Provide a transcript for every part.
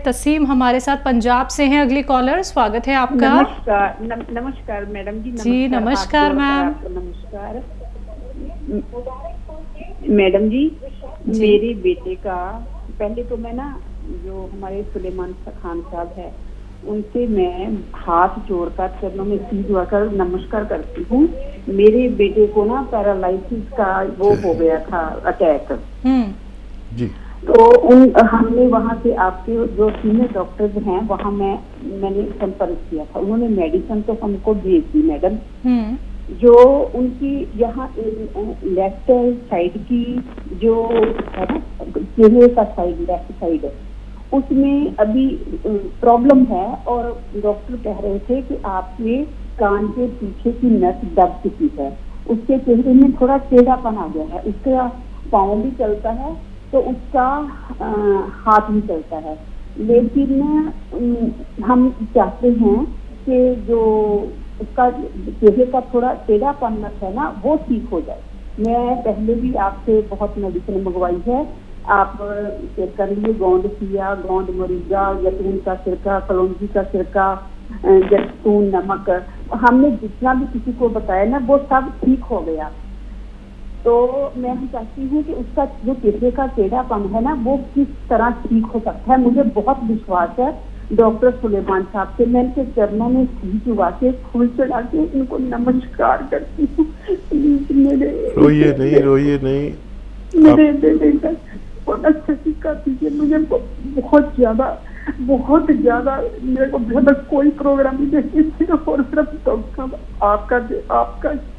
तसीम हमारे साथ पंजाब से हैं। अगली कॉलर, स्वागत है आपका। नमस्कार। नमस्कार मैडम जी। जी नमस्कार मैम। नमस्कार मैडम जी। मेरे बेटे का पहले तो मैं ना, जो हमारे सुलेमान खान साहब है, उनसे मैं हाथ जोड़कर चरणों में सीध जोड़कर नमस्कार करती हूँ। मेरे बेटे को ना पैरालाइसिस का वो हो गया था, अटैक जी। तो हमने वहाँ से आपके जो सीनियर डॉक्टर्स हैं वहाँ मैंने संपर्क किया था। उन्होंने मेडिसिन तो हमको भेज दी मैडम। जो उनकी यहाँ लेफ्ट साइड की जो है ना, चेहरे का साइड, लेफ्ट साइड, उसमें अभी प्रॉब्लम है और डॉक्टर कह रहे थे कि आपके कान के पीछे की नस दब चुकी है। उसके चेहरे में थोड़ा टेढ़ापन आ गया है। उसका पाँव भी चलता है तो उसका हाथ भी चलता है। लेकिन हम चाहते हैं कि जो उसका चेहरे का थोड़ा टेढ़ापन है ना, वो ठीक हो जाए। मैं पहले भी आपसे बहुत मेडिसिन मंगवाई है। आप कर लिए गोंद किया, गोंद मरीजा, जैतून का सिरका, कलौंजी का सिरका, जैतून नमक, हमने जितना भी किसी को बताया ना वो सब ठीक हो गया। तो मैं चाहती हूँ कि उसका जो चेहरे का टेढ़ापन है ना वो किस तरह ठीक हो सकता है। मुझे बहुत विश्वास है डॉक्टर सुलेमान साहब से। मैं इनके चरणों में सीध चुका के फूल चढ़ा के इनको नमस्कार करती हूँ। रोइए नहीं मेरे बेटे का बहुत अच्छा कर दीजिए। मुझे बहुत ज्यादा मेरे को बहुत कोई प्रोग्राम नहीं देखती थी और सिर्फ डॉक्टर आपका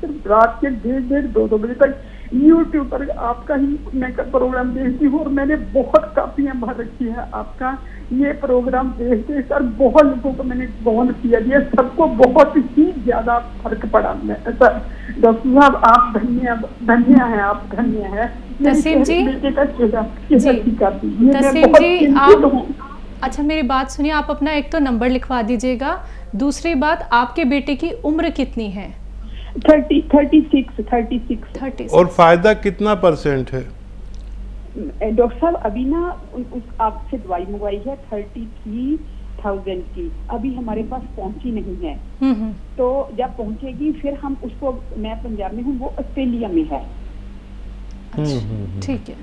सिर्फ रात के 1:30-2 बजे तक यूट्यूब पर आपका ही मैं प्रोग्राम देखती हूँ और मैंने बहुत कापियां भर रखी है आपका। ये प्रोग्राम देखते सर बहुत लोगों को मैंने गौन किया दिया, सबको बहुत ही ज्यादा फर्क पड़ा। सर डॉक्टर साहब आप धन्य है, आप धन्य है। तसीम जी, बेटे का तसीम जी आप अच्छा मेरी बात सुनिए, आप अपना एक तो नंबर लिखवा दीजिएगा। दूसरी बात, आपके बेटे की उम्र कितनी है? 36। और फायदा कितना % है? डॉक्टर साहब अभी ना आपसे दवाई मंगवाई है 33,000 की, अभी हमारे पास पहुंची नहीं है। तो जब पहुंचेगी फिर हम उसको, मैं पंजाब में हूँ, वो ऑस्ट्रेलिया में है। ठीक है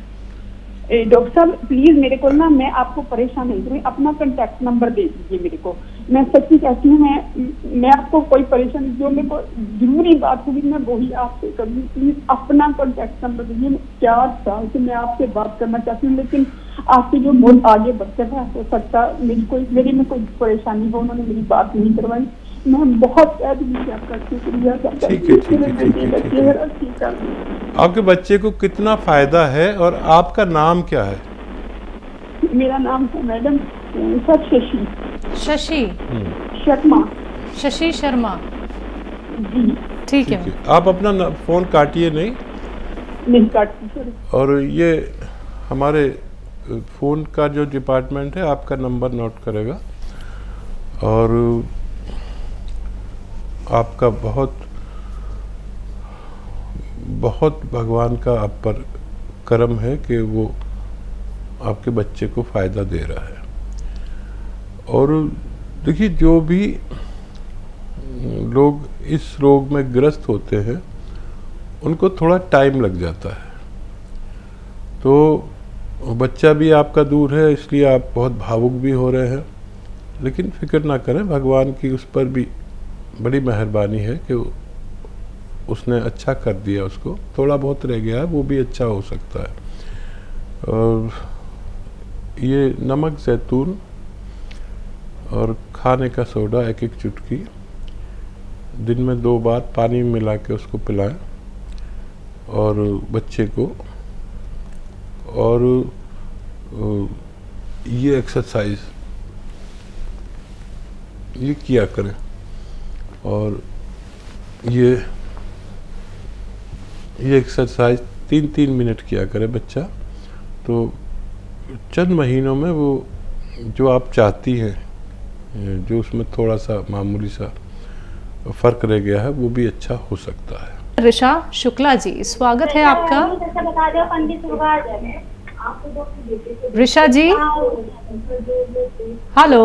डॉक्टर साहब प्लीज मेरे को ना, मैं आपको परेशान नहीं करूँ, अपना कॉन्टैक्ट नंबर दे दीजिए मेरे को। मैं सच्ची कहती हूँ, मैं आपको कोई परेशानी, जो मेरे को जरूरी बात होगी मैं वही आपसे करूँगी। प्लीज अपना कॉन्टैक्ट नंबर दीजिए। 4 साल से मैं आपसे बात करना चाहती हूँ, लेकिन आपके जो बहुत आगे बढ़ते हैं हो सकता मेरी में कोई परेशानी हो, उन्होंने मेरी बात नहीं करवाई। मैं बहुत आपका शुक्रिया। आपके बच्चे को कितना फायदा है और आपका नाम क्या है? मेरा नाम है मैडम सर शशि शर्मा जी। ठीक है, आप अपना फोन काटिए नहीं काटती सर। और ये हमारे फोन का जो डिपार्टमेंट है आपका नंबर नोट करेगा और आपका बहुत भगवान का आप पर करम है कि वो आपके बच्चे को फ़ायदा दे रहा है। और देखिए, जो भी लोग इस रोग में ग्रस्त होते हैं उनको थोड़ा टाइम लग जाता है। तो बच्चा भी आपका दूर है, इसलिए आप बहुत भावुक भी हो रहे हैं, लेकिन फिक्र ना करें, भगवान की उस पर भी बड़ी मेहरबानी है कि उसने अच्छा कर दिया। उसको थोड़ा बहुत रह गया है, वो भी अच्छा हो सकता है। और ये नमक, जैतून और खाने का सोडा 1-1 चुटकी दिन में 2 बार पानी में मिला के उसको पिलाएं और बच्चे को। और ये एक्सरसाइज ये किया करें और ये एक्सरसाइज 3-3 मिनट किया करे बच्चा। तो चंद महीनों में वो जो आप चाहती हैं, जो उसमें थोड़ा सा मामूली सा फ़र्क रह गया है, वो भी अच्छा हो सकता है। ऋषा शुक्ला जी, स्वागत है आपका। ऋषा जी, हेलो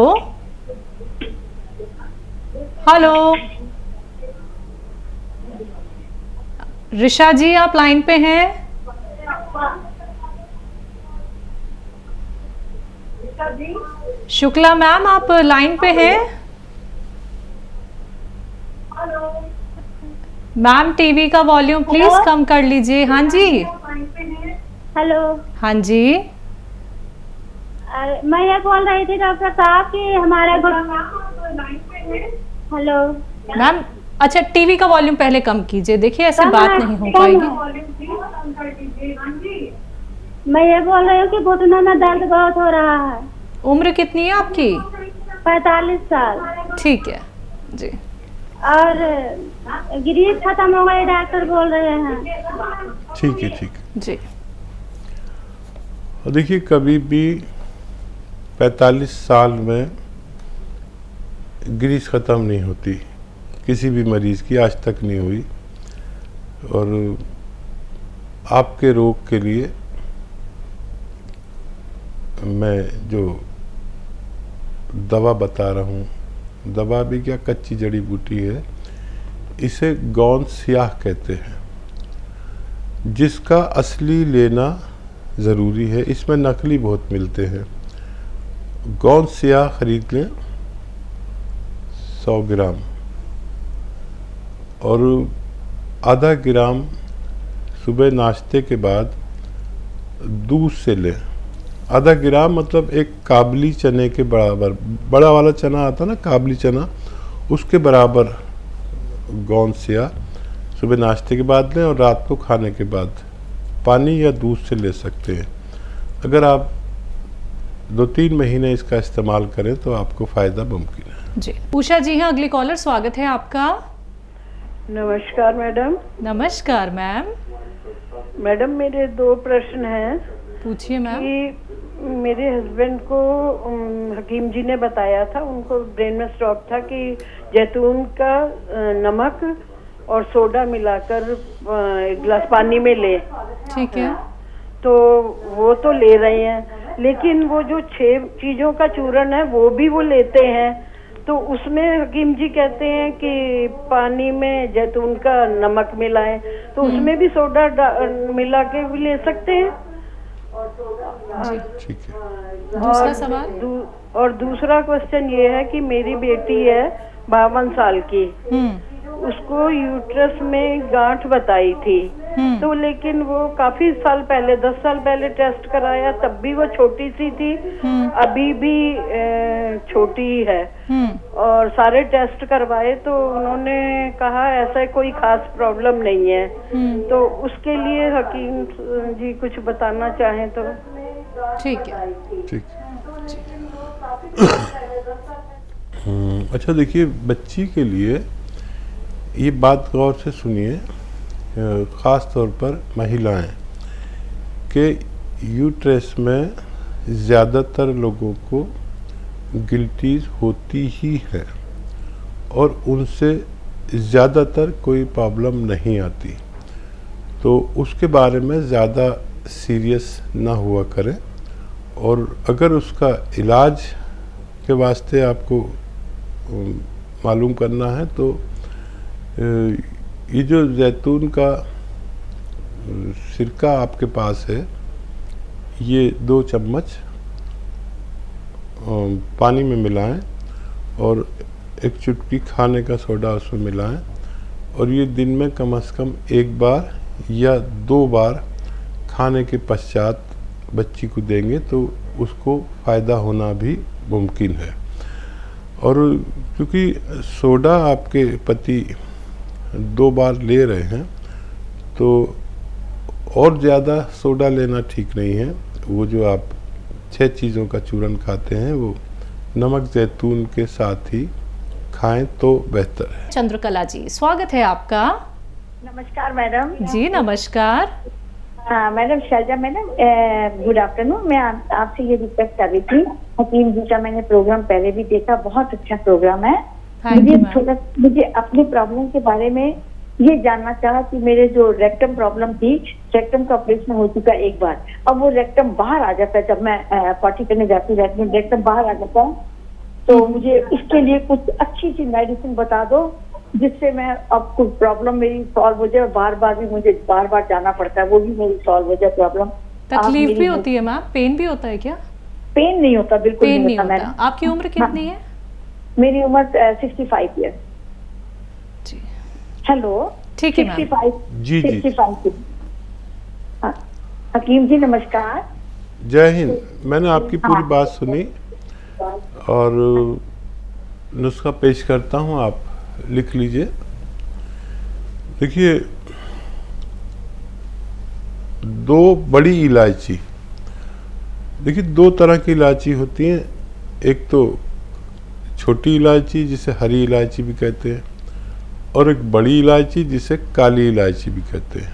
हेलो, ऋषा जी आप लाइन पे हैं? शुक्ला मैम आप लाइन पे हैं? मैम टीवी का वॉल्यूम प्लीज कम कर लीजिए। हाँ जी, हेलो, हाँ जी, मैं ये बोल रही थी डॉक्टर साहब कि हमारे हेलो मैम अच्छा टीवी का वॉल्यूम पहले कम कीजिए, देखिए ऐसे बात नहीं हो पाएगी। मैं ये बोल रही हूँ कि घुटनों में दर्द बहुत हो रहा है। उम्र कितनी है आपकी? 45 साल। ठीक है जी। और ग्रीस खत्म हो गई, डॉक्टर बोल रहे हैं। ठीक है, ठीक है जी। और देखिए, कभी भी 45 साल में ग्रीस ख़त्म नहीं होती, किसी भी मरीज़ की आज तक नहीं हुई। और आपके रोग के लिए मैं जो दवा बता रहा हूँ, दवा भी क्या कच्ची जड़ी बूटी है, इसे गौन स्याह कहते हैं, जिसका असली लेना ज़रूरी है। इसमें नकली बहुत मिलते हैं। गौन स्याह खरीद लें 100 ग्राम, और आधा ग्राम सुबह नाश्ते के बाद दूध से लें। आधा ग्राम मतलब एक काबली चने के बराबर, बड़ा वाला चना आता ना काबली चना, उसके बराबर गौन स्याह सुबह नाश्ते के बाद लें, और रात को खाने के बाद पानी या दूध से ले सकते हैं। अगर आप 2-3 महीने इसका इस्तेमाल करें तो आपको फ़ायदा मुमकिन है। जी उषा जी हैं अगली कॉलर, स्वागत है आपका। नमस्कार मैडम। नमस्कार मैम। मैडम मेरे 2 प्रश्न हैं। पूछिए मैम। कि मेरे हस्बैंड को हकीम जी ने बताया था, उनको ब्रेन में स्ट्रोक था, कि जैतून का नमक और सोडा मिलाकर एक गिलास पानी में ले। ठीक है। तो वो तो ले रहे हैं, लेकिन वो जो 6 चीजों का चूर्ण है वो भी वो लेते हैं। तो उसमें हकीम जी कहते हैं कि पानी में जैतून का नमक मिलाएं, तो उसमें भी सोडा मिला के भी ले सकते हैं। ठीक है। दूसरा सवाल। और दूसरा क्वेश्चन ये है कि मेरी बेटी है 52 साल की, उसको यूट्रस में गांठ बताई थी। तो लेकिन वो काफी साल पहले, 10 साल पहले टेस्ट कराया, तब भी वो छोटी सी थी, अभी भी छोटी ही है। और सारे टेस्ट करवाए तो उन्होंने कहा ऐसा कोई खास प्रॉब्लम नहीं है। तो उसके लिए हकीम जी कुछ बताना चाहें तो। ठीक है। ठीक। अच्छा देखिए, बच्ची के लिए ये बात गौर से सुनिए, ख़ास तौर पर महिलाएं, के यूट्रस में ज़्यादातर लोगों को गिल्टीज होती ही है, और उनसे ज़्यादातर कोई प्रॉब्लम नहीं आती। तो उसके बारे में ज़्यादा सीरियस ना हुआ करें। और अगर उसका इलाज के वास्ते आपको मालूम करना है तो ये जो जैतून का सिरका आपके पास है, ये 2 चम्मच पानी में मिलाएं, और एक चुटकी खाने का सोडा उसमें मिलाएं, और ये दिन में कम से कम 1 बार या 2 बार खाने के पश्चात बच्ची को देंगे तो उसको फ़ायदा होना भी मुमकिन है। और क्योंकि सोडा आपके पति 2 बार ले रहे हैं, तो और ज़्यादा सोडा लेना ठीक नहीं है। वो जो आप 6 चीज़ों का चूर्ण खाते हैं, वो नमक जैतून के साथ ही खाएं तो बेहतर है। चंद्रकला जी, स्वागत है आपका। नमस्कार मैडम। जी नमस्कार। हाँ madam, Shailaja madam, good afternoon. मैं आपसे ये रिक्वेस्ट कर रही थी, हकीम जी का मैंने प्रोग्राम पहले भी देखा, बहुत अच्छा प्रोग्राम है। मुझे अपने प्रॉब्लम के बारे में ये जानना चाहा कि मेरे जो रेक्टम प्रॉब्लम थी, रेक्टम का ऑपरेशन हो चुका एक बार, अब वो रेक्टम बाहर आ जाता है जब मैं पार्टी करने जाती रहती हूँ, रेक्टम बाहर आ जाता है। तो मुझे इसके लिए कुछ अच्छी सी मेडिसिन बता दो जिससे मैं अब कुछ प्रॉब्लम मेरी सॉल्व हो जाए। बार बार भी मुझे बार बार जाना पड़ता है, वो भी मेरी सॉल्व हो जाए प्रॉब्लम। तकलीफ भी होती है मैम? पेन भी होता है क्या? पेन नहीं होता, बिल्कुल पेन नहीं होता। होता। आपकी उम्र कितनी है? मेरी उम्र 65 ईयर। जी हेलो, ठीक है मैम। 65 जी जी 65। हाँ, हकीम जी नमस्कार। जय हिंद। मैंने आपकी पूरी बात सुनी और नुस्खा पेश करता हूँ, आप लिख लीजिए। देखिए, 2 बड़ी इलायची, देखिए 2 तरह की इलायची होती हैं। एक तो छोटी इलायची जिसे हरी इलायची भी कहते हैं, और एक बड़ी इलायची जिसे काली इलायची भी कहते हैं।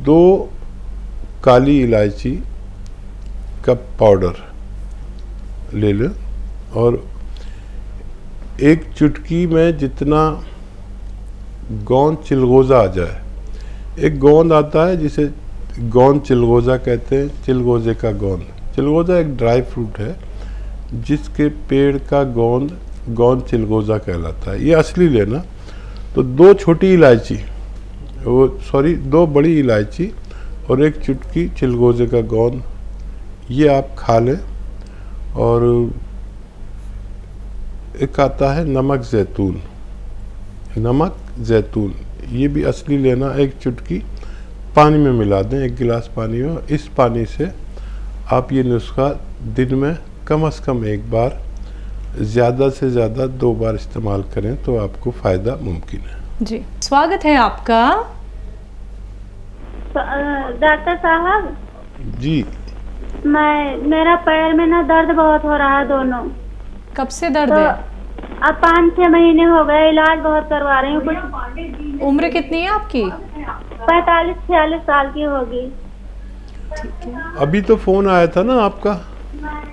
2 काली इलायची का पाउडर ले लें और एक चुटकी में जितना गोंद चिलगोज़ा आ जाए। एक गोंद आता है जिसे गोंद चिलगोज़ा कहते हैं, चिलगोज़े का गोंद। चिलगोज़ा एक ड्राई फ्रूट है जिसके पेड़ का गोंद चिलगोज़ा कहलाता है। ये असली लेना। तो 2 छोटी इलायची, दो बड़ी इलायची और एक चुटकी चिलगोज़े का गोंद, ये आप खा लें। और एक आता है नमक जैतून, ये भी असली लेना। एक चुटकी पानी में मिला दें, 1 गिलास पानी में। इस पानी से आप ये नुस्खा दिन में कम से कम 1 बार, ज़्यादा से ज़्यादा 2 बार इस्तेमाल करें तो आपको फ़ायदा मुमकिन है। जी, स्वागत है आपका। डॉक्टर साहब जी, मेरा पैर में ना दर्द बहुत हो रहा है दोनों। कब से दर्द तो है? अब 5-6 महीने हो गए, इलाज बहुत करवा रही हूँ। कुछ उम्र कितनी है आपकी? 45-46 साल की होगी। अभी तो फ़ोन आया था ना आपका?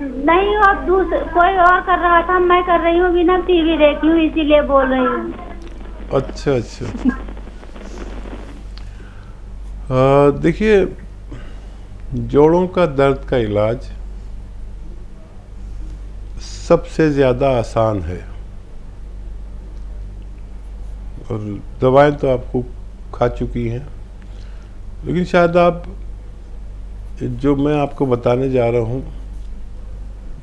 नहीं, अब कोई और कर रहा था, मैं कर रही हूँ, बिना टीवी देखी हूँ, इसीलिए बोल रही हूँ। अच्छा। देखिए, जोड़ों का दर्द का इलाज सबसे ज़्यादा आसान है और दवाएं तो आपको खा चुकी हैं, लेकिन शायद आप जो मैं आपको बताने जा रहा हूँ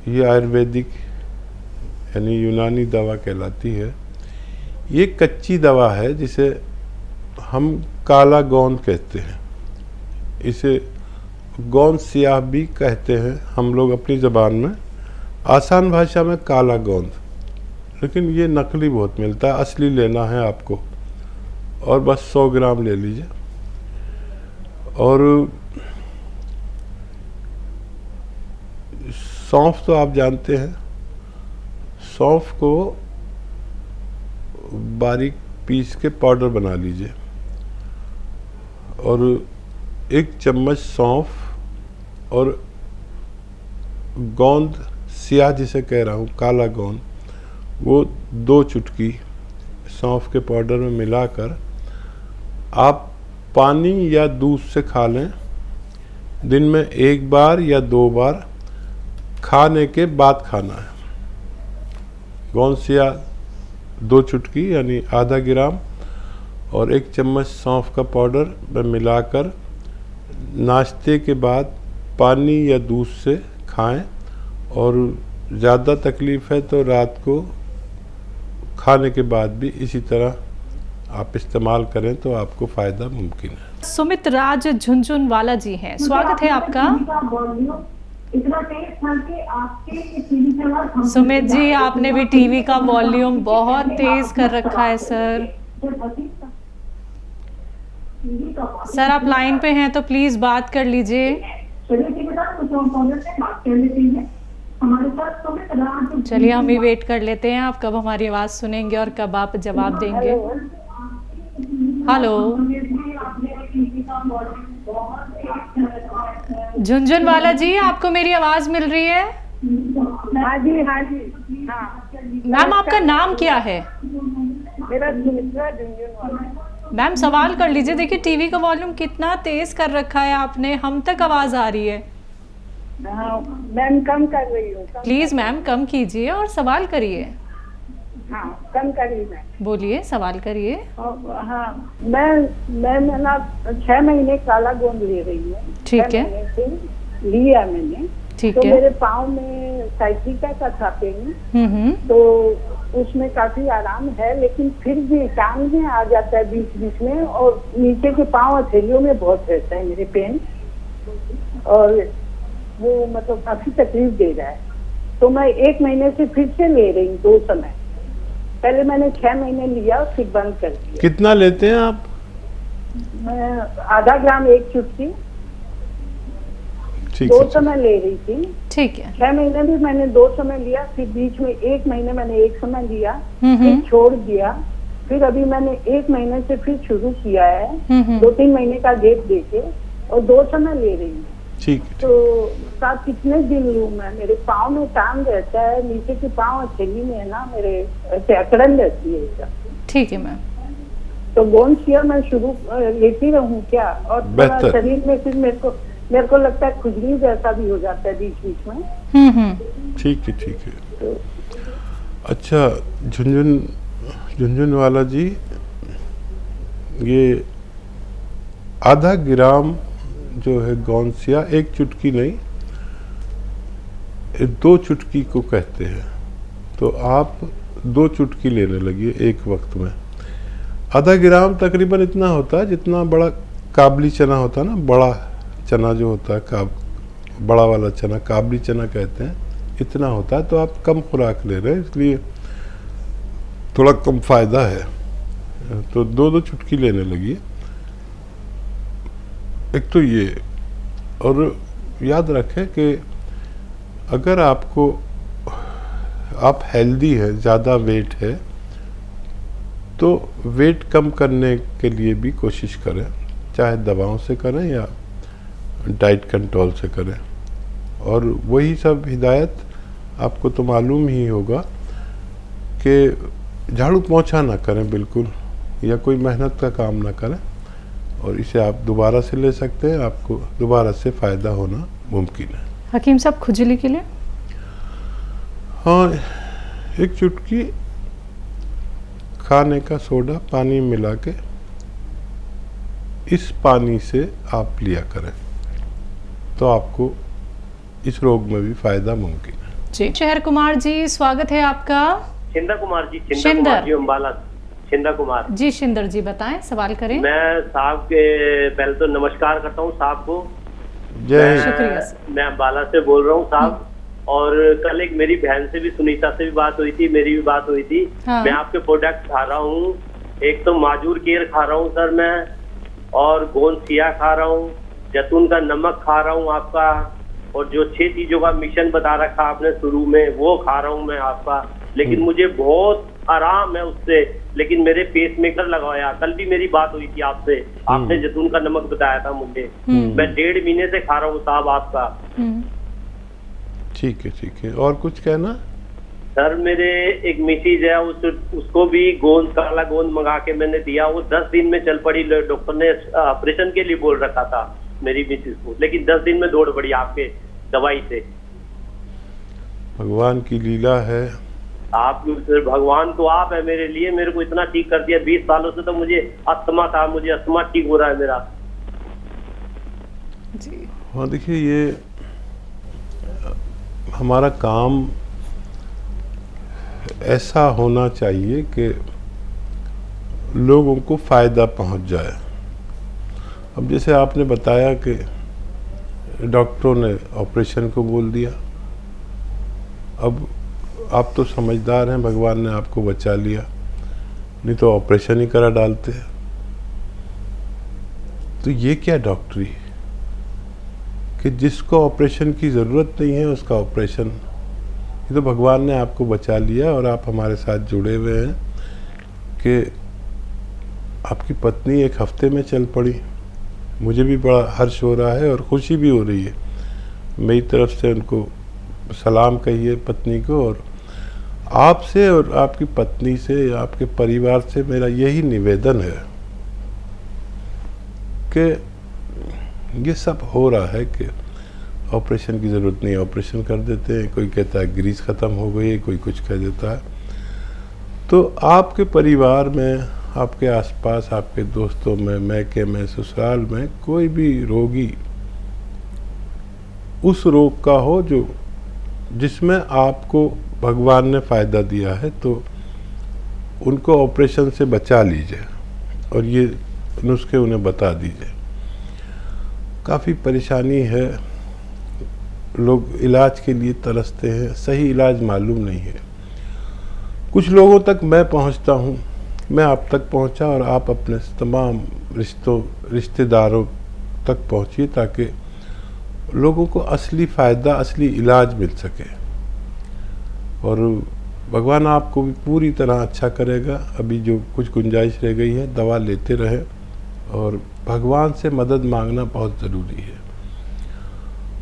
ये आयुर्वेदिक यानी यूनानी दवा कहलाती है। ये कच्ची दवा है जिसे हम काला गोंद कहते हैं। इसे गोंद सियाह भी कहते हैं हम लोग अपनी ज़बान में, आसान भाषा में काला गोंद। लेकिन ये नकली बहुत मिलता है, असली लेना है आपको। और बस 100 ग्राम ले लीजिए। और सौंफ तो आप जानते हैं, सौंफ को बारीक पीस के पाउडर बना लीजिए और 1 चम्मच सौंफ और गोंद सियाह जिसे कह रहा हूँ, काला गोंद, वो 2 चुटकी सौंफ के पाउडर में मिलाकर आप पानी या दूध से खा लें। दिन में 1 बार या 2 बार खाने के बाद खाना है। गोंद सियाह 2 चुटकी यानी आधा ग्राम और 1 चम्मच सौंफ का पाउडर में मिलाकर नाश्ते के बाद पानी या दूध से खाएं। और ज़्यादा तकलीफ़ है तो रात को खाने के बाद भी इसी तरह आप इस्तेमाल करें तो आपको फ़ायदा मुमकिन है। सुमित राज झुंझुनवाला जी हैं, स्वागत है आपका। सुमित जी, आपने भी टीवी का वॉल्यूम बहुत तेज कर रखा है सर। सर आप लाइन पे हैं तो प्लीज बात कर लीजिए। चलिए हम भी वेट कर लेते हैं, आप कब हमारी आवाज़ सुनेंगे और कब आप जवाब देंगे। हेलो झुंझुनवाला जी, आपको मेरी आवाज़ मिल रही है? हाँ जी हाँ जी हाँ। मैम आपका नाम क्या है? मेरा सुमित्रा झुंझुनवाला। मैम सवाल कर लीजिए। देखिए टीवी का वॉल्यूम कितना तेज कर रखा है आपने, हम तक आवाज आ रही है। हाँ मैम कम कर रही हूँ। प्लीज मैम कम कीजिए और सवाल करिए। हाँ कम करिए मैम। बोलिए, सवाल करिए। हाँ मैं ना 6 महीने काला गोंद ले रही हूँ। ठीक है। 6 महीने से लिया मैंने। ठीक तो है। मेरे पाँव में साइकिका का था पेन, तो उसमें काफी आराम है, लेकिन फिर भी टांग में आ जाता है बीच बीच में, और नीचे के पाँव हथेलियों में बहुत रहता है मेरे पेन, और वो मतलब काफी तकलीफ दे रहा है। तो मैं 1 महीने से फिर से ले रही हूँ 2 समय। पहले मैंने 6 महीने लिया, फिर बंद कर दिया। कितना लेते हैं आप? मैं आधा ग्राम 1 चुटकी ठीक 2 है। समय ले रही थी। ठीक है। 6 महीने भी मैंने 2 समय लिया, फिर बीच में 1 महीने मैंने 1 समय लिया, हम्म। फिर छोड़ दिया। फिर अभी मैंने 1 महीने से फिर शुरू किया है, 2-3 महीने का गैप देके, और 2 समय ले रही हूँ। ठीक है। तो साथ कितने दिन लूँ मैं? मेरे पाँव में टांग रहता है, नीचे के पाँव हथेली में है ना मेरे, ऐसे अकड़न रहती है ऐसा। ठीक है मैम। तो गोंद शियर मैं शुरू लेती रहूँ क्या? और थोड़ा शरीर में फिर मेरे को लगता है खुजली जैसा भी हो जाता है बीच बीच में। ठीक है। ठीक है। तो अच्छा झुंझुनवाला जी, ये आधा ग्राम जो है गोंसिया, 1 चुटकी नहीं 2 चुटकी को कहते हैं, तो आप 2 चुटकी लेने लगिए एक वक्त में। आधा ग्राम तकरीबन इतना होता है जितना बड़ा काबली चना होता है ना, बड़ा चना जो होता है बड़ा वाला चना काबली चना कहते हैं, इतना होता है। तो आप कम खुराक ले रहे हैं, इसलिए थोड़ा कम फायदा है। तो 2-2 चुटकी लेने लगी। एक तो ये, और याद रखें कि अगर आप हेल्दी है, ज़्यादा वेट है, तो वेट कम करने के लिए भी कोशिश करें, चाहे दवाओं से करें या डाइट कंट्रोल से करें। और वही सब हिदायत आपको तो मालूम ही होगा कि झाड़ू पोंछा ना करें बिल्कुल, या कोई मेहनत का काम ना करें, और इसे आप दोबारा से ले सकते हैं। आपको दोबारा से फ़ायदा होना मुमकिन है। हकीम साहब खुजली के लिए? हाँ, 1 चुटकी खाने का सोडा पानी मिला के इस पानी से आप लिया करें, तो आपको इस रोग में भी फ़ायदा मुमकिन है। जी। शहर कुमार जी, स्वागत है आपका। शिंदा कुमार जी, कुमार जी अम्बाला, शिंदा कुमार जी। शिंदर जी बताएं, सवाल करें। मैं साहब के पहले तो नमस्कार करता हूँ साहब को। जय। शुक्रिया। मैं अम्बाला से बोल रहा हूँ साहब। और कल एक मेरी बहन से भी, सुनीता से भी बात हुई थी, मेरी भी बात हुई थी। हाँ। मैं आपके प्रोडक्ट खा रहा हूँ। एक तो माजूर केयर खा रहा हूँ सर मैं, और गोंद सिया खा रहा हूँ, जैतून का नमक खा रहा हूँ आपका, और जो 6 चीजों का मिशन बता रखा आपने शुरू में, वो खा रहा हूँ मैं आपका। लेकिन मुझे बहुत आराम है उससे। लेकिन मेरे पेस मेकर लगाया, कल भी मेरी बात हुई थी आपसे, आपने जैतून का नमक बताया था मुझे। मैं 1.5 महीने से खा रहा हूँ साहब आपका। ठीक है। ठीक है। और कुछ कहना? सर मेरे एक मिसेज है, उसको भी गोंद, काला गोंद मंगा के मैंने दिया, वो 10 दिन में चल पड़ी। डॉक्टर ने ऑपरेशन के लिए बोल रखा था मेरी मिसेज को, लेकिन 10 दिन में दौड़ पड़ी आपके दवाई से। भगवान की लीला है। आप भगवान तो आप है मेरे लिए, मेरे को इतना ठीक कर दिया। 20 सालों से तो मुझे अस्थमा था, मुझे अस्थमा ठीक हो रहा है मेरा। जी। हाँ देखिए, ये हमारा काम ऐसा होना चाहिए कि लोगों को फ़ायदा पहुंच जाए। अब जैसे आपने बताया कि डॉक्टरों ने ऑपरेशन को बोल दिया, अब आप तो समझदार हैं, भगवान ने आपको बचा लिया, नहीं तो ऑपरेशन ही करा डालते। तो ये क्या डॉक्टरी कि जिसको ऑपरेशन की ज़रूरत नहीं है उसका ऑपरेशन। ये तो भगवान ने आपको बचा लिया, और आप हमारे साथ जुड़े हुए हैं कि आपकी पत्नी 1 हफ्ते में चल पड़ी। मुझे भी बड़ा हर्ष हो रहा है और खुशी भी हो रही है। मेरी तरफ से उनको सलाम कहिए पत्नी को, और आपसे और आपकी पत्नी से या आपके परिवार से मेरा यही निवेदन है कि ये सब हो रहा है कि ऑपरेशन की ज़रूरत नहीं, ऑपरेशन कर देते हैं, कोई कहता है ग्रीस ख़त्म हो गई, कोई कुछ कह देता है। तो आपके परिवार में, आपके आसपास, आपके दोस्तों में, मैके में, ससुराल में कोई भी रोगी उस रोग का हो जो जिसमें आपको भगवान ने फ़ायदा दिया है, तो उनको ऑपरेशन से बचा लीजिए और ये नुस्खे उन्हें बता दीजिए। काफ़ी परेशानी है, लोग इलाज के लिए तरसते हैं, सही इलाज मालूम नहीं है। कुछ लोगों तक मैं पहुंचता हूं, मैं आप तक पहुंचा और आप अपने तमाम रिश्तेदारों तक पहुंचिए ताकि लोगों को असली फ़ायदा, असली इलाज मिल सके और भगवान आपको भी पूरी तरह अच्छा करेगा। अभी जो कुछ गुंजाइश रह गई है, दवा लेते रहें और भगवान से मदद मांगना बहुत ज़रूरी है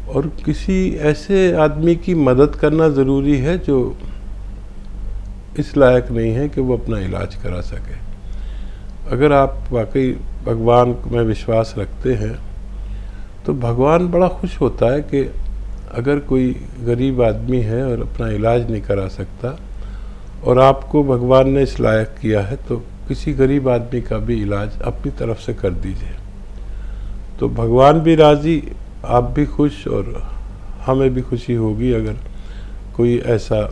और किसी ऐसे आदमी की मदद करना ज़रूरी है जो इस लायक नहीं है कि वो अपना इलाज करा सके। अगर आप वाकई भगवान में विश्वास रखते हैं तो भगवान बड़ा खुश होता है कि अगर कोई गरीब आदमी है और अपना इलाज नहीं करा सकता और आपको भगवान ने इस लायक किया है, तो किसी गरीब आदमी का भी इलाज अपनी तरफ से कर दीजिए। तो भगवान भी राज़ी, आप भी खुश और हमें भी खुशी होगी अगर कोई ऐसा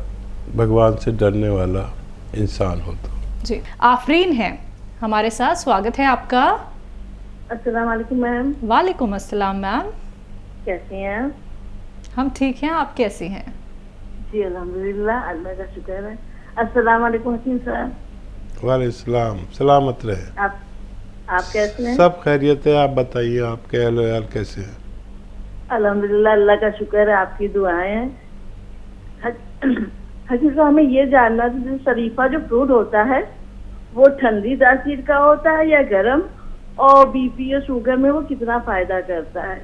भगवान से डरने वाला इंसान हो तो। जी, आफरीन है हमारे साथ, स्वागत है आपका। अस्सलाम वालेकुम मैम। वालेकुम अस्सलाम मैम, कैसी हैं? हम ठीक हैं, आप कैसी हैं? जी अल्हम्दुलिल्लाह, अल्लाह का शुक्र है। अस्सलाम वालेकुम हकीम साहब। वालेकुम सलामत रहे। आप कैसे हैं? सब खैरियत है, आप बताइए आपके अहल यार कैसे हैं? अल्हम्दुलिल्लाह, अल्लाह का शुक्र है, आपकी दुआएं हैं। हकीम साहब, हमें ये जानना था, जो शरीफा जो फ्रूट होता है वो ठंडी तासीर का होता है या गर्म, और बीपी या शुगर में वो कितना फायदा करता है?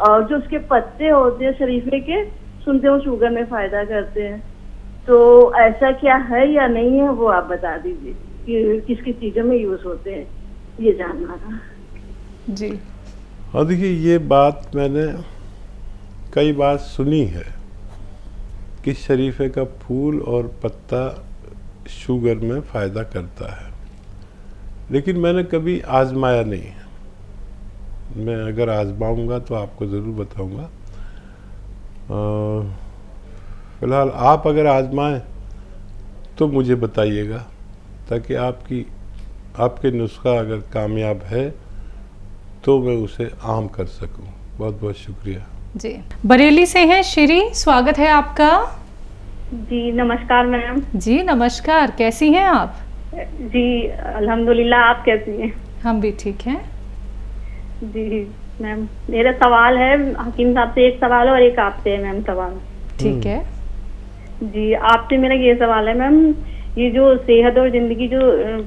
और जो उसके पत्ते होते हैं शरीफे के, सुनते हो शुगर में फायदा करते हैं, तो ऐसा क्या है या नहीं है, वो आप बता दीजिए कि किस किस चीजों में यूज होते हैं, ये जानना था जी। हाँ देखिए, ये बात मैंने कई बार सुनी है कि शरीफे का फूल और पत्ता शुगर में फ़ायदा करता है, लेकिन मैंने कभी आजमाया नहीं है। मैं अगर आजमाऊंगा तो आपको ज़रूर बताऊंगा। फ़िलहाल आप अगर आजमाएं तो मुझे बताइएगा, ताकि आपके नुस्खा अगर कामयाब है तो मैं उसे आम कर सकूं। बहुत बहुत शुक्रिया जी। बरेली से हैं श्री, स्वागत है आपका। जी नमस्कार मैम। जी नमस्कार, कैसी हैं आप? जी अल्हम्दुलिल्लाह, आप कैसी हैं? हम भी ठीक हैं। जी मैम, मेरा सवाल है, हकीम साहब से एक सवाल और एक आपसे है मैम सवाल। ठीक है जी, आपसे मेरा ये सवाल है मैम, ये जो सेहत और जिंदगी जो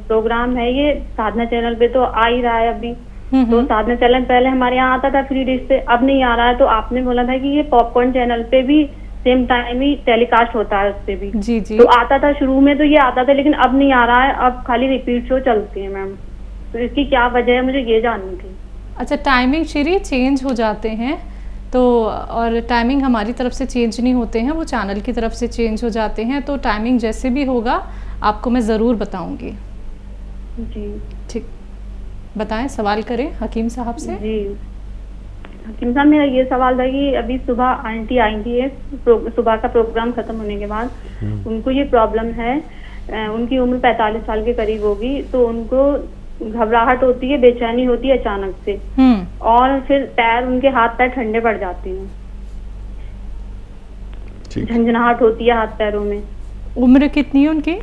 प्रोग्राम है, ये साधना चैनल पे तो आ ही रहा है अभी। तो साधना चैनल पहले हमारे यहाँ आता था फ्री डिश पे, अब नहीं आ रहा है। तो आपने बोला था कि ये पॉपकॉर्न चैनल पे भी सेम टाइम ही टेलीकास्ट होता है, उस पे भी। जी जी। तो आता था शुरू में, तो ये आता था, लेकिन अब नहीं आ रहा है, अब खाली रिपीट शो चलती है मैम। तो इसकी क्या वजह है, मुझे ये जाननी थी। अच्छा, टाइमिंग श्री चेंज हो जाते हैं तो, और टाइमिंग हमारी तरफ से चेंज नहीं होते हैं, वो चैनल की तरफ से चेंज हो जाते हैं। तो टाइमिंग जैसे भी होगा आपको मैं ज़रूर बताऊंगी। जी ठीक, बताएं, सवाल करें हकीम साहब से। जी हकीम साहब, मेरा ये सवाल था कि अभी सुबह आंटी आई थी, सुबह का प्रोग्राम खत्म होने के बाद उनको ये प्रॉब्लम है, उनकी उम्र 45 साल के करीब होगी। तो उनको घबराहट होती है, बेचैनी होती है अचानक से, और फिर पैर, उनके हाथ पैर ठंडे पड़ जाते हैं, झंझनाहट होती है हाथ पैरों में। उम्र कितनी है उनकी?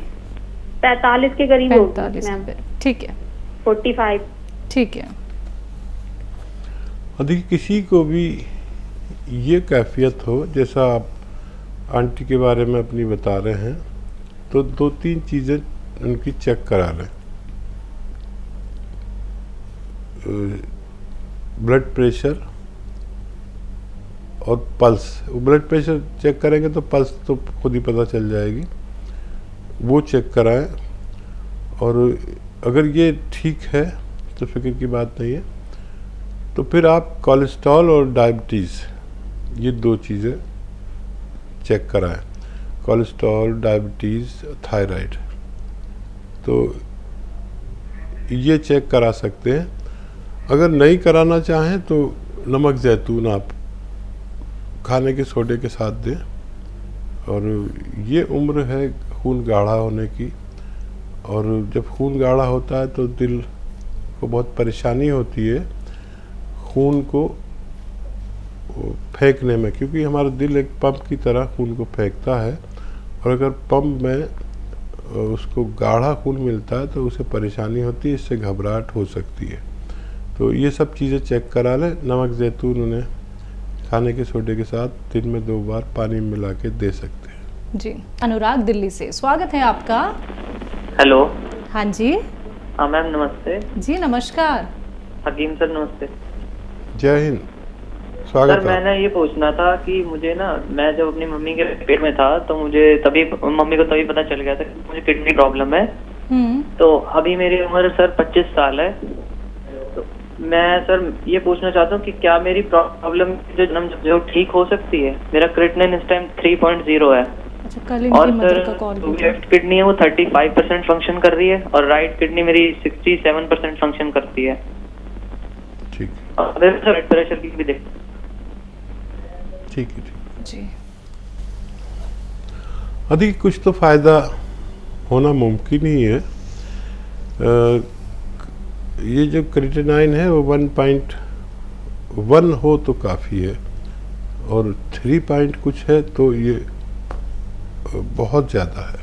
45 के करीब होगी मैम। ठीक है, 45। ठीक है। देखिए, किसी को भी ये कैफियत हो, जैसा आप आंटी के बारे में अपनी बता रहे हैं, तो 2-3 चीज़ें उनकी चेक करा लें। ब्लड प्रेशर और पल्स। ब्लड प्रेशर चेक करेंगे तो पल्स तो खुद ही पता चल जाएगी। वो चेक कराएं। और अगर ये ठीक है तो फिक्र की बात नहीं है। तो फिर आप कोलेस्ट्रॉल और डायबिटीज़, ये 2 चीज़ें चेक कराएं, कोलेस्ट्रॉल, डायबिटीज़, थायराइड। तो ये चेक करा सकते हैं। अगर नहीं कराना चाहें तो नमक ज़ैतून आप खाने के सोडे के साथ दें। और ये उम्र है खून गाढ़ा होने की, और जब खून गाढ़ा होता है तो दिल को बहुत परेशानी होती है खून को फेंकने में, क्योंकि हमारा दिल एक पंप की तरह खून को फेंकता है। और अगर पंप में उसको गाढ़ा खून मिलता है तो उसे परेशानी होती है, इससे घबराहट हो सकती है। तो ये सब चीज़ें चेक करा लें। नमक ज़ैतून उन्हें खाने के सोडे के साथ दिन में 2 बार पानी में मिला के दे सकते हैं। जी। अनुराग दिल्ली से, स्वागत है आपका। हेलो। हाँ जी। हाँ मैम, नमस्ते। जी नमस्कार। हकीम सर नमस्ते। जय हिंद, स्वागत है। सर मैंने ये पूछना था कि मुझे ना, मैं जब अपनी मम्मी के पेट में था तो मुझे मम्मी को तभी पता चल गया था कि मुझे किडनी प्रॉब्लम है। तो अभी मेरी उम्र सर 25 साल है। तो मैं सर ये पूछना चाहता हूँ कि क्या मेरी प्रॉब्लम जो ठीक हो सकती है? मेरा क्रिएटिनिन इस टाइम 3.0 है। अच्छा, कल और इनकी मदर का सर कॉल लेफ्ट किडनी है वो 35% फंक्शन कर रही है और राइट किडनी मेरी 67% फंक्शन करती है। ठीक और सर ब्लड प्रेशर की भी देख। ठीक है जी। अधिक कुछ तो फ़ायदा होना मुमकिन ही है। ये जो क्रिएटिनाइन है वो 1.1 हो तो काफ़ी है, और 3 पॉइंट कुछ है तो ये बहुत ज़्यादा है।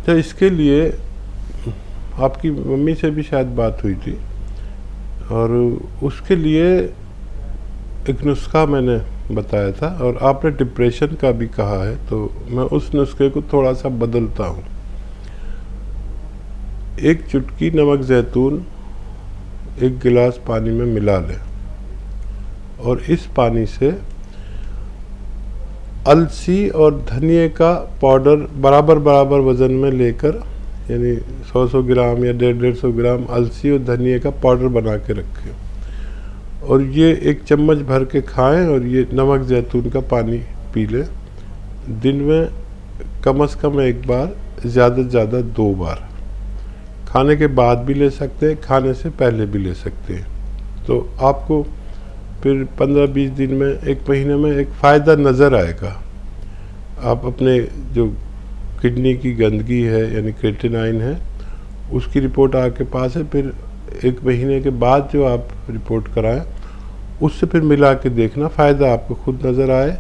तो इसके लिए आपकी मम्मी से भी शायद बात हुई थी, और उसके लिए एक नुस्खा मैंने बताया था, और आपने डिप्रेशन का भी कहा है, तो मैं उस नुस्खे को थोड़ा सा बदलता हूँ। 1 चुटकी नमक ज़ैतून 1 गिलास पानी में मिला लें, और इस पानी से अलसी और धनिए का पाउडर बराबर बराबर वज़न में लेकर, यानी 100-100 ग्राम या 150-150 ग्राम अलसी और धनिए का पाउडर बना के रखें, और ये 1 चम्मच भर के खाएं, और ये नमक ज़ैतून का पानी पी लें। दिन में कम से कम 1 बार, ज़्यादा से ज़्यादा 2 बार। खाने के बाद भी ले सकते हैं, खाने से पहले भी ले सकते हैं। तो आपको फिर 15-20 दिन में, 1 महीने में एक फ़ायदा नज़र आएगा। आप अपने जो किडनी की गंदगी है यानी क्रिएटिनाइन है, उसकी रिपोर्ट आपके पास है, फिर 1 महीने के बाद जो आप रिपोर्ट कराएं उससे फिर मिला के देखना, फ़ायदा आपको खुद नज़र आए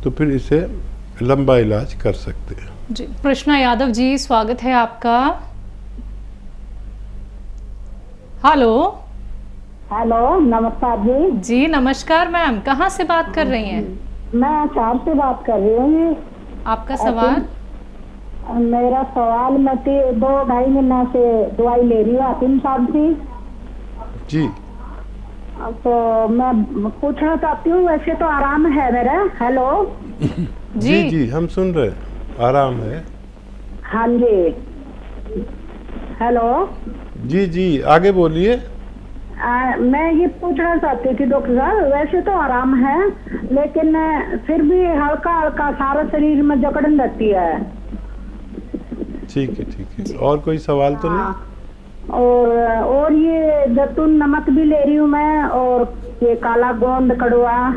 तो फिर इसे लंबा इलाज कर सकते हैं। जी। कृष्णा यादव जी, स्वागत है आपका। हेलो। हेलो, नमस्कार जी। जी नमस्कार मैम, कहाँ से बात कर रही हैं? मैं आचार से बात कर रही हूँ। आपका सवाल? मेरा सवाल, मैं 2-2.5 महीना से दवाई ले रही हूँ हाकिम साहब की जी। तो मैं पूछना चाहती हूँ, वैसे तो आराम है मेरा। हेलो जी जी, हम सुन रहे हैं, आराम है। हाँ जी, हेलो जी जी, आगे बोलिए। मैं ये पूछना चाहती थी डॉक्टर साहब, वैसे तो आराम है लेकिन फिर भी हल्का हल्का सारा शरीर में जकड़न रहती है। ठीक है। और कोई सवाल तो नहीं? और ये जैतून नमक भी ले रही हूँ मैं, और ये काला गोंद कड़वा,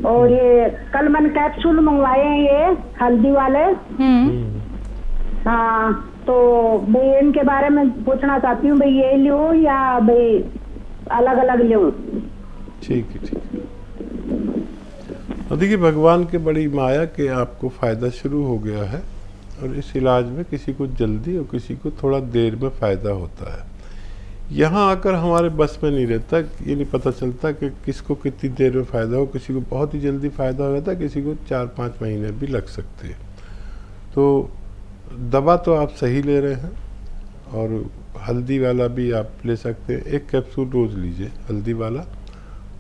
और ये कल मैंने कैप्सूल मंगवाए हैं ये हल्दी वाले। हाँ, तो भाई इनके बारे में पूछना चाहती हूँ, भाई ये लूँ या भाई अलग अलग लूँ? ठीक है। देखिए, भगवान की बड़ी माया कि आपको फ़ायदा शुरू हो गया है, और इस इलाज में किसी को जल्दी और किसी को थोड़ा देर में फ़ायदा होता है। यहाँ आकर हमारे बस में नहीं रहता, ये नहीं पता चलता कि किसको कितनी देर में फ़ायदा हो। किसी को बहुत ही जल्दी फ़ायदा हो जाता है, किसी को 4-5 महीने भी लग सकते हैं। तो दवा तो आप सही ले रहे हैं, और हल्दी वाला भी आप ले सकते हैं। 1 कैप्सूल रोज़ लीजिए हल्दी वाला,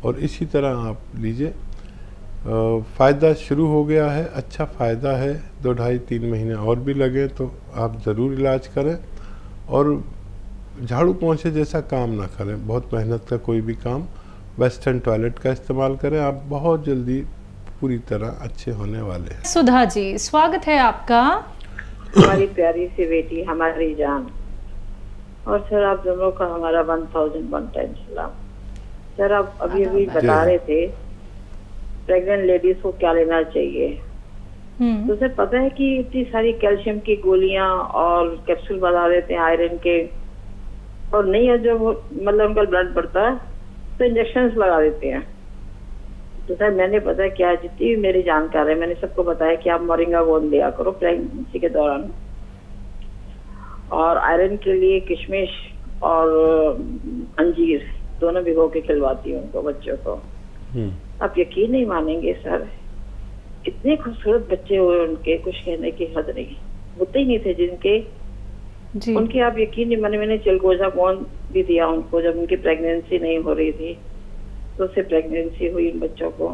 और इसी तरह आप लीजिए। फ़ायदा शुरू हो गया है, अच्छा फ़ायदा है। 2 ढाई 3 महीने और भी लगे तो आप ज़रूर इलाज करें और झाड़ू पोंछे जैसा काम ना करें, बहुत मेहनत का कोई भी काम। वेस्टर्न टॉयलेट का इस्तेमाल करें, आप बहुत जल्दी पूरी तरह अच्छे होने वाले हैं। सुधा जी, स्वागत है आपका। हमारी प्यारी सी बेटी, हमारी जान, और सर आप दोनों का हमारा 1001 टाइम सलाम। सर आप अभी अभी बता रहे थे प्रेग्नेंट लेडीज को क्या लेना चाहिए। तो सर पता है कि इतनी सारी कैल्शियम की गोलियां और कैप्सूल बता देते हैं आयरन के, और नहीं है जो मतलब उनका ब्लड बढ़ता है तो इंजेक्शन लगा देते हैं। तो सर मैंने पता है क्या, जितनी भी मेरी जानकार है मैंने सबको बताया कि आप मोरिंगा गोंद लिया करो प्रेगनेंसी के दौरान, और आयरन के लिए किशमिश और अंजीर दोनों भिगो के खिलवाती हूँ उनको, बच्चों को। आप यकीन नहीं मानेंगे सर, इतने खूबसूरत बच्चे हुए उनके, कुछ कहने की हद नहीं, होते ही नहीं थे जिनके जी। उनके आप यकीन नहीं माने, मैंने चिलगोजा गोंद भी दिया उनको जब उनकी प्रेगनेंसी नहीं हो रही थी, तो उससे प्रेगनेंसी हुई उन बच्चों को।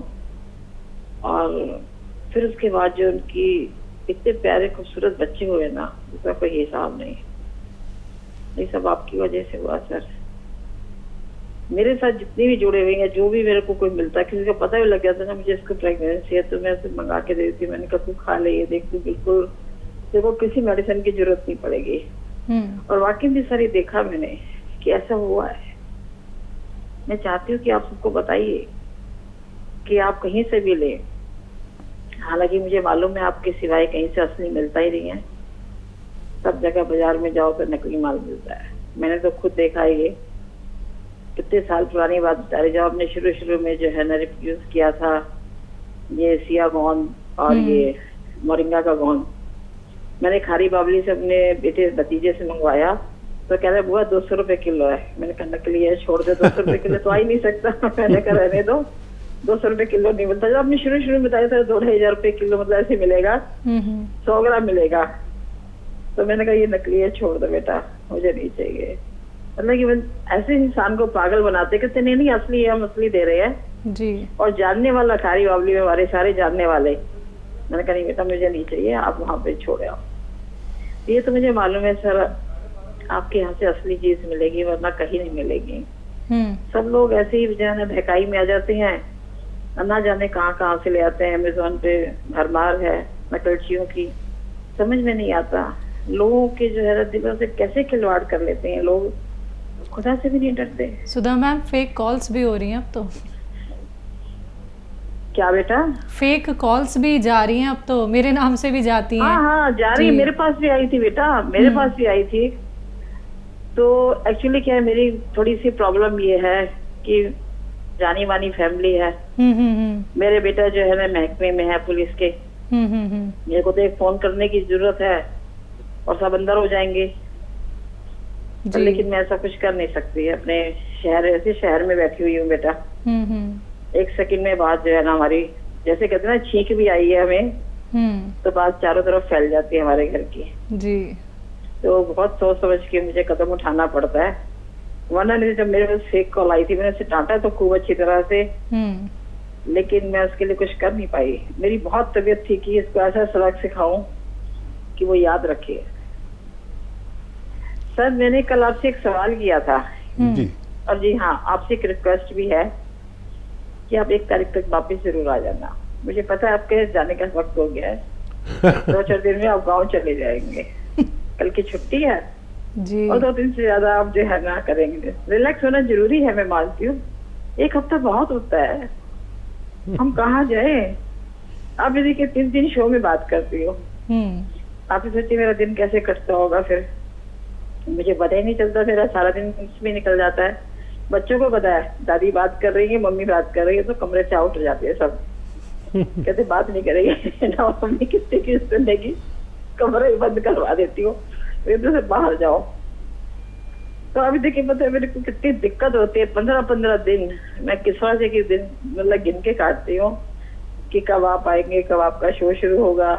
और फिर उसके बाद जो उनकी इतने प्यारे खूबसूरत बच्चे हुए ना, उसका कोई हिसाब नहीं। ये सब आपकी वजह से हुआ सर। मेरे साथ जितने भी जुड़े हुए हैं, जो भी मेरे को कोई मिलता है, किसी को पता भी लग गया था ना मुझे इसको प्रेगनेंसी है, तो मैं उसे मंगा के देती थी। मैंने कहा तू खा ले, ये देख तू बिल्कुल देखो किसी मेडिसिन की जरूरत नहीं पड़ेगी। और वाकई भी सारी देखा मैंने कि ऐसा हुआ है। मैं चाहती हूँ कि आप सबको बताइए कि आप कहीं से भी ले, हालांकि मुझे मालूम है आपके सिवाय कहीं से असली मिलता ही नहीं है, सब जगह बाजार में जाओ तो नकली माल मिलता है। मैंने तो खुद देखा है, ये कितने साल पुरानी बात बता रही, जब आपने शुरू में जो है ना यूज किया था ये सिया गोंद और ये मोरिंगा का गोंद, मैंने खारी बाबली से अपने बेटे भतीजे से मंगवाया, तो कह रहे बुआ 200 रुपए किलो है। मैंने कहा नकली है, छोड़ दे, 200 रुपए किलो तो आ ही नहीं सकता। मैंने कहा रहने दो, 200 रुपए किलो नहीं मिलता। जब आपने शुरू में बताया था 2-2,500 रुपए किलो मतलब ऐसे मिलेगा, 100 ग्राम मिलेगा, तो मैंने कहा ये नकली है, छोड़ दो बेटा, मुझे नहीं चाहिए। मतलब कि ऐसे इंसान को पागल बनाते, कहते नहीं असली है, हम असली दे रहे हैं जी। और जानने वाला खारी बाबली में हमारे सारे जानने वाले, मैंने कहा नहीं बेटा मुझे नहीं चाहिए, आप वहाँ पे छोड़े आओ। ये तो मुझे मालूम है सर, आपके यहाँ से असली चीज मिलेगी, वरना कहीं नहीं मिलेगी। सब लोग ऐसे ही जो है ना बहकाई में आ जाते हैं, ना जाने कहाँ से ले आते हैं। अमेज़न पे भरमार है नकलचियों की, समझ में नहीं आता लोगों के जो है दिलों से कैसे खिलवाड़ कर लेते हैं लोग, खुदा से भी नहीं डरते। सुधा मैम, फेक कॉल्स भी हो रही हैं अब तो। क्या बेटा? फेक कॉल्स भी जा रही हैं अब तो, मेरे नाम से भी जाती हैं। हाँ जा रही है, मेरे पास भी आई थी बेटा, मेरे पास भी आई थी। तो एक्चुअली क्या है, मेरी थोड़ी सी प्रॉब्लम ये है कि जानी मानी फैमिली है। मेरे बेटा जो है ना महकमे में है पुलिस के, मेरे को तो एक फोन करने की जरूरत है और सब अंदर हो जाएंगे, लेकिन मैं ऐसा कुछ कर नहीं सकती। अपने शहर में बैठी हुई हूँ बेटा, एक सेकंड में बात जो है ना हमारी, जैसे कहते हैं ना छींक भी आई है हमें, तो बात चारों तरफ फैल जाती है हमारे घर की जी। तो बहुत सोच समझ के मुझे कदम उठाना पड़ता है, वरना नहीं। जब मेरे पास फेक कॉल आई थी, मैंने उसे डांटा तो खूब अच्छी तरह से, लेकिन मैं उसके लिए कुछ कर नहीं पाई। मेरी बहुत तबीयत थी कि इसको ऐसा सबक सिखाऊं कि वो याद रखे। सर मैंने कल आपसे एक सवाल किया था जी। और जी हाँ, आपसे एक रिक्वेस्ट भी है कि आप 1 तारीख तक वापस जरूर आ जाना। मुझे पता है आपके जाने का वक्त हो गया है, 2-4 दिन में आप गाँव चले जाएंगे, कल की छुट्टी है जी। और 2 दिन से ज्यादा आप जो है ना करेंगे। रिलैक्स होना जरूरी है, मैं मानती हूँ, 1 हफ्ता बहुत होता है, हम कहाँ जाए। आप यदि के 3 दिन शो में बात करती हो, आप ही सोचिए मेरा दिन कैसे कटता होगा। फिर मुझे पता ही नहीं चलता, मेरा सारा दिन इसमें निकल जाता है। बच्चों को पता है दादी बात कर रही है, मम्मी बात कर रही है, तो कमरे से आउट हो जाते हैं सब, कहते बात नहीं करेंगे ना मम्मी, किससे की सुनने की, कमरे बंद करवा देती हूँ, इधर से बाहर जाओ। तो अभी देखिए पता है मेरे को कितनी दिक्कत होती है। 15-15 दिन मैं किस वजह के दिन मतलब गिन के काटती हूँ कि कब आप आएंगे, कब आपका शो शुरू होगा,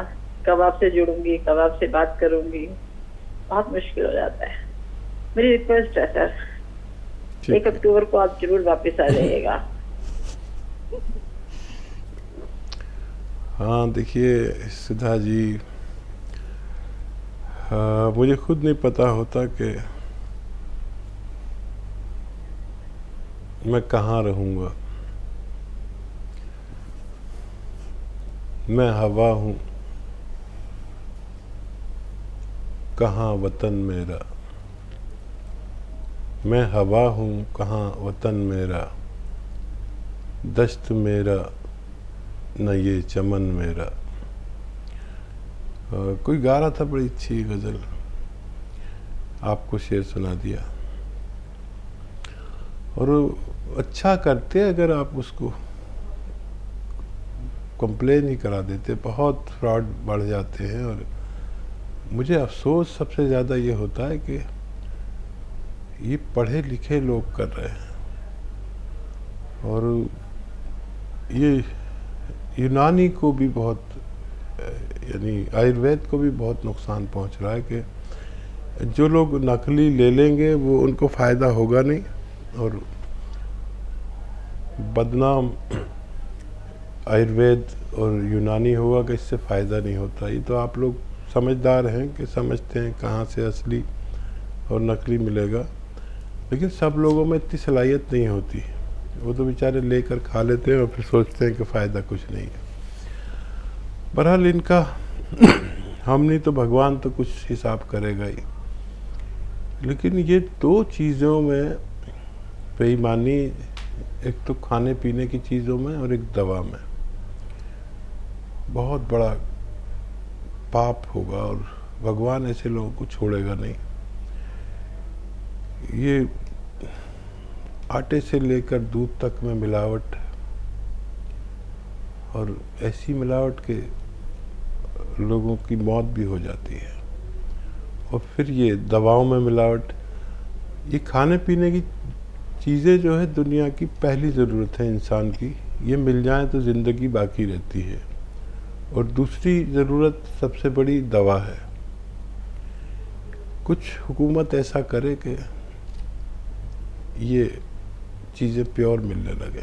कब आपसे जुड़ूंगी, कब आपसे बात करूंगी। बहुत मुश्किल हो जाता है। मेरी रिक्वेस्ट है सर, 1 अक्टूबर को आप जरूर वापस आ जाइएगा। हाँ देखिए सुधा जी, मुझे खुद नहीं पता होता कि मैं कहाँ रहूँगा। मैं हवा हूँ, कहाँ वतन मेरा। मैं हवा हूँ, कहाँ वतन मेरा। दश्त मेरा न ये चमन मेरा। कोई गा रहा था बड़ी अच्छी गज़ल, आपको शेर सुना दिया। और अच्छा करते अगर आप उसको कंप्लेन ही करा देते, बहुत फ्रॉड बढ़ जाते हैं। और मुझे अफसोस सबसे ज़्यादा ये होता है कि ये पढ़े लिखे लोग कर रहे हैं। और ये यूनानी को भी बहुत, यानी आयुर्वेद को भी बहुत नुकसान पहुंच रहा है कि जो लोग नकली ले लेंगे वो उनको फ़ायदा होगा नहीं, और बदनाम आयुर्वेद और यूनानी होगा कि इससे फ़ायदा नहीं होता। ये तो आप लोग समझदार हैं कि समझते हैं कहाँ से असली और नकली मिलेगा, लेकिन सब लोगों में इतनी सलाहियत नहीं होती। वो तो बेचारे लेकर खा लेते हैं और फिर सोचते हैं कि फ़ायदा कुछ नहीं है। बहरहाल इनका हम नहीं तो भगवान तो कुछ हिसाब करेगा ही। लेकिन ये दो चीज़ों में बेईमानी, एक तो खाने पीने की चीज़ों में और एक दवा में, बहुत बड़ा पाप होगा और भगवान ऐसे लोगों को छोड़ेगा नहीं। ये आटे से लेकर दूध तक में मिलावट, और ऐसी मिलावट के लोगों की मौत भी हो जाती है। और फिर ये दवाओं में मिलावट, ये खाने पीने की चीज़ें जो है दुनिया की पहली ज़रूरत है इंसान की, ये मिल जाए तो ज़िंदगी बाकी रहती है। और दूसरी ज़रूरत सबसे बड़ी दवा है। कुछ हुकूमत ऐसा करे कि ये चीज़ें प्योर मिलने लगे।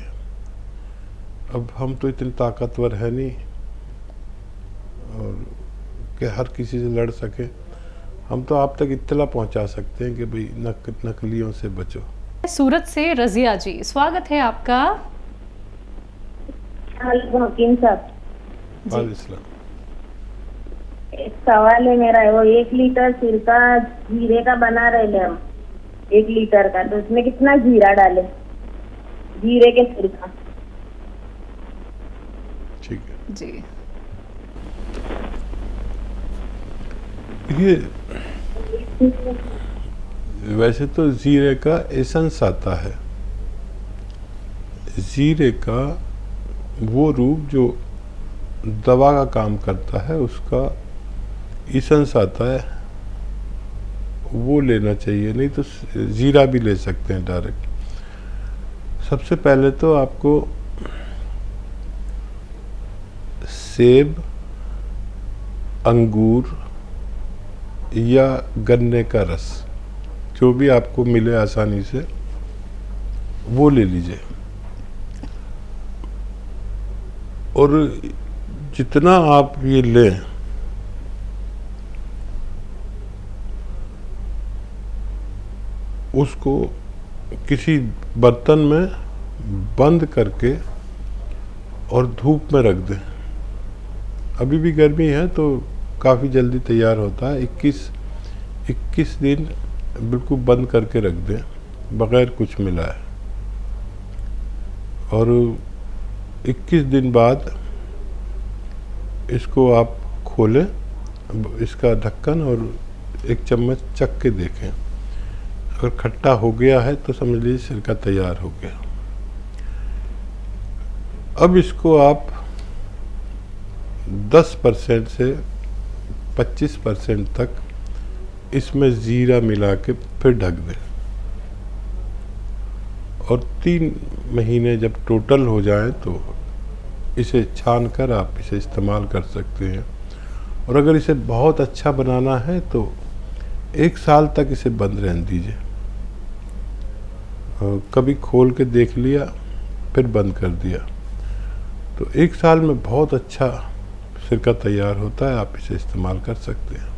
अब हम तो इतने ताकतवर है नहीं और कि हर किसी से लड़ सके। हम तो आप तक इत्तला पहुंचा सकते हैं कि भाई नकलियों से बचो। सूरत से रजिया जी, स्वागत है आपका। हकीम साहब, वालेकुम। एक सवाल है मेरा। वो 1 लीटर सिरका जीरे का बना रहे हम, 1 लीटर का, तो उसमें कितना जीरा डाले? जीरे के सिरका। ठीक है जी। ये वैसे तो जीरे का एसेंस आता है। जीरे का वो रूप जो दवा का काम करता है, उसका एसेंस आता है, वो लेना चाहिए। नहीं तो जीरा भी ले सकते हैं डायरेक्ट। सबसे पहले तो आपको सेब, अंगूर या गन्ने का रस, जो भी आपको मिले आसानी से, वो ले लीजिए। और जितना आप ये लें, उसको किसी बर्तन में बंद करके और धूप में रख दें। अभी भी गर्मी है तो काफ़ी जल्दी तैयार होता है। 21 दिन बिल्कुल बंद करके रख दें बग़ैर कुछ मिलाए। और 21 दिन बाद इसको आप खोलें, इसका ढक्कन, और 1 चम्मच चख के देखें। अगर खट्टा हो गया है तो समझ लीजिए सिरका तैयार हो गया। अब इसको आप 10% से 25% तक इसमें ज़ीरा मिला के फिर ढक दें। और 3 महीने जब टोटल हो जाए तो इसे छान कर आप इसे इस्तेमाल कर सकते हैं। और अगर इसे बहुत अच्छा बनाना है तो 1 साल तक इसे बंद रहने दीजिए। कभी खोल के देख लिया फिर बंद कर दिया तो 1 साल में बहुत अच्छा सिरका तैयार होता है, आप इसे इस्तेमाल कर सकते हैं।